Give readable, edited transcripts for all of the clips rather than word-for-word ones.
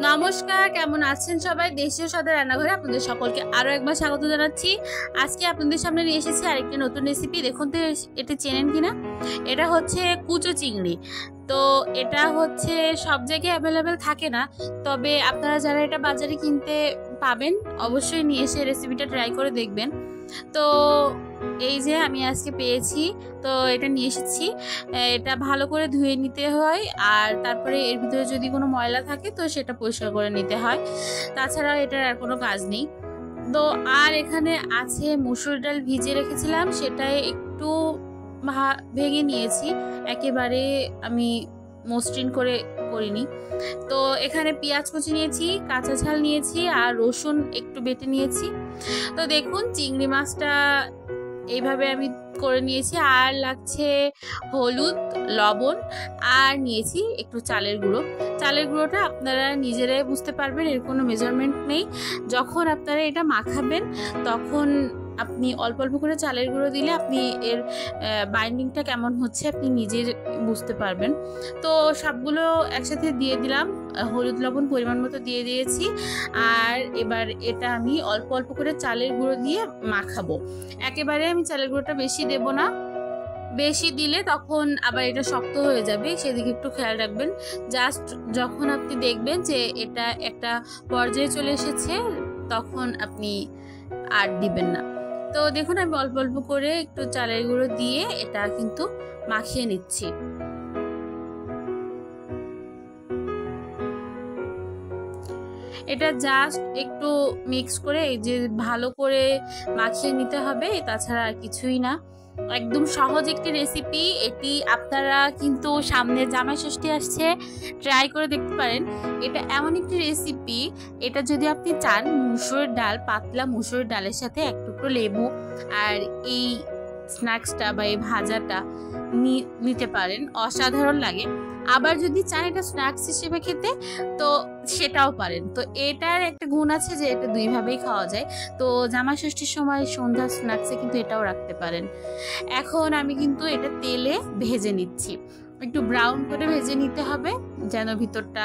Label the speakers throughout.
Speaker 1: নমস্কার, কেমন আছেন সবাই? দেশীয় স্বাদের রান্নাঘরে আপনাদের সকলকে আরো একবার স্বাগত জানাচ্ছি। আজকে আপনাদের সামনে নিয়ে এসেছি আরেকটি নতুন রেসিপি। দেখুন তো এটা চেনেন কিনা। এটা হচ্ছে কুচো চিংড়ি। তো এটা হচ্ছে সব জায়গায় অ্যাভেলেবেল থাকে না, তবে আপনারা যারা এটা বাজারে কিনতে পাবেন অবশ্যই নিয়ে এসে রেসিপিটা ট্রাই করে দেখবেন। তো এই যে আমি আজকে পেয়েছি, তো এটা নিয়ে এসেছি। এটা ভালো করে ধুয়ে নিতে হয়, আর তারপরে এর ভিতরে যদি কোনো ময়লা থাকে তো সেটা পরিষ্কার করে নিতে হয়। তাছাড়া এটার আর কোনো কাজ নেই। তো আর এখানে আছে মসুর ডাল ভিজিয়ে রেখেছিলাম, সেটাই একটু ভেঙে নিয়েছি। একেবারে আমি মসৃণ করে করিনি। তো এখানে পেঁয়াজ কুচি নিয়েছি, কাঁচা ঝাল নিয়েছি, আর রসুন একটু বেটে নিয়েছি। তো দেখুন চিংড়ি মাছটা এইভাবে আমি করে নিয়েছি। আর লাগছে হলুদ, লবণ, আর নিয়েছি একটু চালের গুঁড়ো। চালের গুঁড়োটা আপনারা নিজেরাই বুঝতে পারবেন, এর কোনো মেজারমেন্ট নেই। যখন আপনারা এটা মাখাবেন তখন আপনি অল্প অল্প করে চালের গুঁড়ো দিলে আপনি এর বাইন্ডিংটা কেমন হচ্ছে আপনি নিজের বুঝতে পারবেন। তো সবগুলো একসাথে দিয়ে দিলাম, হলুদ লবণ পরিমাণ মতো দিয়ে দিয়েছি। আর এবার এটা আমি অল্প অল্প করে চালের গুঁড়ো দিয়ে মাখাবো। একেবারে আমি চালের গুঁড়োটা বেশি দেব না, বেশি দিলে তখন আবার এটা শক্ত হয়ে যাবে, সেদিকে একটু খেয়াল রাখবেন। জাস্ট যখন আপনি দেখবেন যে এটা একটা পর্যায়ে চলে এসেছে তখন আপনি আর দিবেন না। তো দেখুন আমি অল্প অল্প করে একটু চালের গুঁড়ো দিয়ে এটা কিন্তু মাখিয়ে নিচ্ছি। এটা জাস্ট একটু মিক্স করে এই যে ভালো করে মাখিয়ে নিতে হবে, তাছাড়া আর কিছুই না। একদম সহজ একটি রেসিপি এটি। আপনারা কিন্তু সামনে জামাই ষষ্ঠী আসছে, ট্রাই করে দেখতে পারেন। এটা এমন একটি রেসিপি, এটা যদি আপনি চান মুসুরের ডাল, পাতলা মুসুরের ডালের সাথে এক টুকরো লেবু আর এই স্ন্যাক্সটা বা এই ভাজাটা নিতে পারেন, অসাধারণ লাগে। আবার যদি চান এটা স্ন্যাক্স হিসেবে খেতে তো সেটাও পারেন। তো এটার একটা গুণ আছে যে এটা দুইভাবেই খাওয়া যায়। তো জামাই ষষ্ঠীর সময় সন্ধ্যা স্ন্যাক্সে কিন্তু এটাও রাখতে পারেন। এখন আমি কিন্তু এটা তেলে ভেজে নিচ্ছি, একটু ব্রাউন করে ভেজে নিতে হবে, যেন ভিতরটা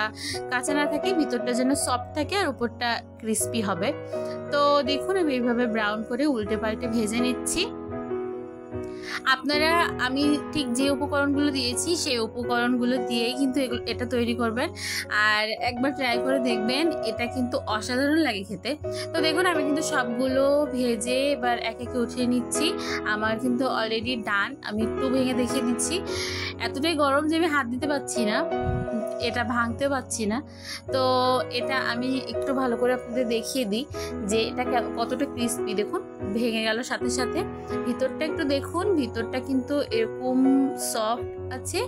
Speaker 1: কাঁচা না থাকে, ভিতরটা যেন সফট থাকে আর উপরটা ক্রিস্পি হবে। তো দেখুন আমি এইভাবে ব্রাউন করে উল্টে পাল্টে ভেজে নিচ্ছি। আপনারা আমি ঠিক যে উপকরণগুলো দিয়েছি সেই উপকরণগুলো দিয়েই কিন্তু এটা তৈরি করবেন, আর একবার ট্রাই করে দেখবেন, এটা কিন্তু অসাধারণ লাগে খেতে। তো দেখুন আমি কিন্তু সবগুলো ভেজে এবার এক একে উঠিয়ে নিচ্ছি। আমার কিন্তু অলরেডি ডান। আমি একটু ভেঙে দেখিয়ে দিচ্ছি। এতটাই গরম যে আমি হাত দিতে পারছি না, এটা ভাঙতেও পারছি না। তো এটা আমি একটু ভালো করে আপনাদের দেখিয়ে দিই যে এটা কতটা ক্রিস্পি। দেখুন ভেঙে গেল সাথে সাথে। ভিতরটা একটু দেখুন, ভিতরটা কিন্তু এরকম সফট আছে,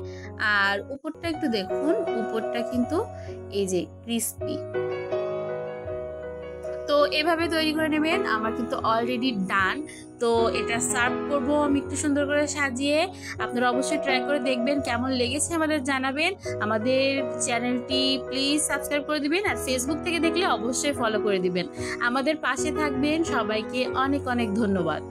Speaker 1: আর উপরটা একটু দেখুন, উপরটা কিন্তু এই যে ক্রিস্পি। তো এভাবে তৈরি করে নেবেন। আমার কিন্তু অলরেডি ডান। তো এটা সার্ভ করব আমি একটু সুন্দর করে সাজিয়ে। আপনারা অবশ্যই ট্রাই করে দেখবেন, কেমন লেগেছে আমাদের জানাবেন। আমাদের চ্যানেলটি প্লিজ সাবস্ক্রাইব করে দিবেন, আর ফেসবুক থেকে দেখলে অবশ্যই ফলো করে দিবেন। আমাদের পাশে থাকবেন। সবাইকে অনেক অনেক ধন্যবাদ।